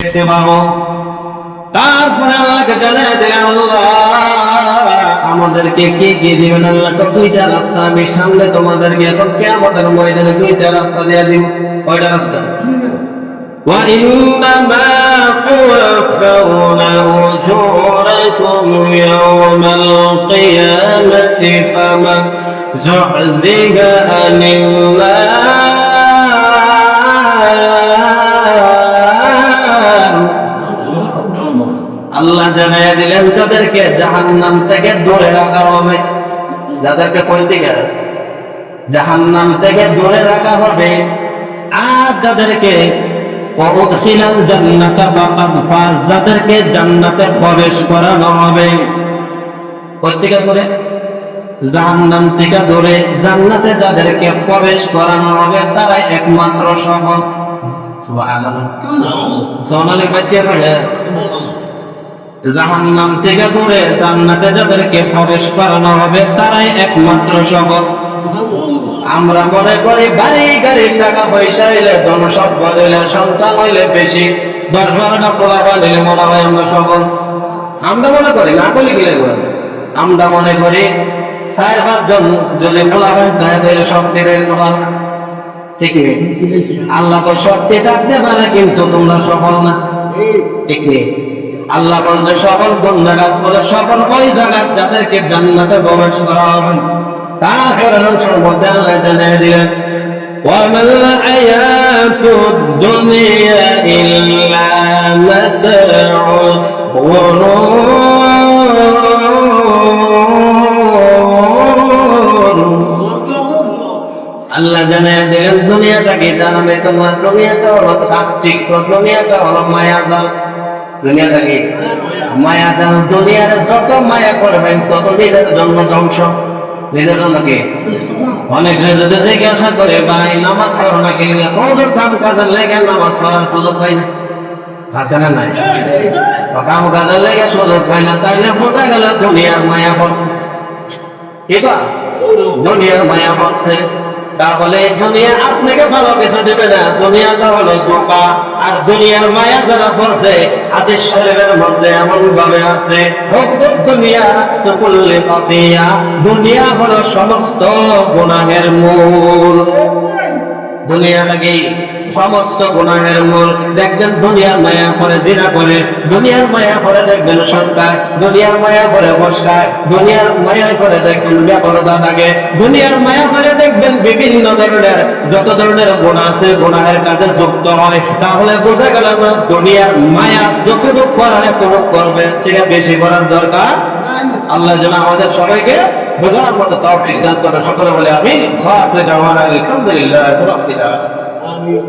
দেখতে পাবো। তারপরে আল্লাহকে জানাই দিলেন, আল্লাহ আমাদেরকে কি কি দিবেন? আল্লাহকে দুইটা রাস্তা আমি সামনে তোমাদেরকে এখন কিয়ামতের ময়দানে দুইটা রাস্তা দিয়ে দিব। কয়টা রাস্তা? وَإِنَّمَا تُوَفَّوْنَ أُجُورَكُمْ يَوْمَ الْقِيَامَةِ فَمَنْ زُحْزِحَ عَنِ النَّارِ আল্লাহ জানাইয়া দিলেন যাদেরকে জাহান্নাম থেকে দূরে রাখা হবে। যাদেরকে কোন দিকে? জাহান্নাম থেকে দূরে রাখা হবে। আর যাদেরকে ওয়াদখিলাল জান্নাতা ফাকাদ ফাজ, যাদেরকে জান্নাতে প্রবেশ করানো হবে। কোন দিকে করে? জাহান্নাম থেকে দূরে জান্নাতে যাদেরকে প্রবেশ করানো হবে তারাই একমাত্র সফল। সুবহানাল্লাহ। সোনালি বাচ্চা পড়ে জাহান্নাম থেকে দূরে জান্নাতে যাদেরকে প্রবেশ করানো হবে তারাই একমাত্র সফল। আমরা মনে করি বাড়ি গাড়ি টাকা পয়সা হইলে জনসম্পদ হইলে সন্তান হইলে বেশি 10-12টা পোলাপা নিলে মনে হয় আমরা সফল। আমরা মনে করি না করলে গেলে আমরা মনে করি 4-5 জন যদি পোলাপা তাহলে সব দিলে ঠিক নেই। আল্লাহ তো শক্তি থাকতে পারে কিন্তু তোমরা সফল না, ঠিক নেই। আল্লাহ বলছে সফল কোন জায়গা বলে? সফল ওই জায়গা যাদেরকে জান্নাতে প্রবেশ করা হবে। তারপরে মানুষের মধ্যে আল্লাহ জানিয়ে দিলেন, ওয়ামাল হায়াতুদ দুনিয়া ইল্লা মাতাউল গুরুর। আল্লাহ জানিয়ে দিলেন দুনিয়াটা কি জানাবে তোমরা? দুনিয়াটা হলো চাকচিক, দুনিয়াটা হলো মায়াজাল। দুনিয়াটা কি? মায়াজাল। দুনিয়ার যত মায়া করবেন তত নিজের জন্য ধ্বংস। নিজের জন্য কি? অনেক যদি জিজ্ঞাসা করে ভাই নামাজ পড়ো না কি? ওদের কাম কাজের লেগে নামাজ পড়ার সুযোগ হয় না, আছে না নাই? কাম কাজের লেগে সুযোগ হয় না, তাইলে বোঝা গেল দুনিয়ার মায়া পড়ছে। কি কয়? দুনিয়ার মায়া পড়ছে। তাহলে দুনিয়া আপনাকে ভালো কিছু দেবে না, দুনিয়াটা হলো ধোঁকা। আর দুনিয়ার মায়া যারা পড়ছে হাদিস শরীফের মধ্যে এমন ভাবে আছে, দুনিয়া সুকুল্লি খাতিয়া, দুনিয়া হলো সমস্ত গুনাহের মূল। দুনিয়া লাগি সমস্ত গুনাহের মূল। দেখবেন দুনিয়ার মায়া করে জিনা করে, দুনিয়ার মায়া করে দেখবেন সরকার, দুনিয়ার মায়া করে বসকায়, দুনিয়ার মায়া করে দেখবেন ব্যাপারদা লাগে, দুনিয়ার মায়া করে দেখবেন বিভিন্ন ধরনের যত ধরনের গুনাহ আছে গুনাহের কাজে যুক্ত হয়। তাহলে বোঝা গেল না দুনিয়ার মায়া যতটুকু করার এতটুকু করবেন, সেটা বেশি করার দরকার। আল্লাহ যেন আমাদের সবাইকে বোঝার মতো তৌফিক দান করে। সকলে বলে আমিন। ওয়া আখিরু দাওয়ানা আলহামদুলিল্লাহি রাব্বিল আলামিন।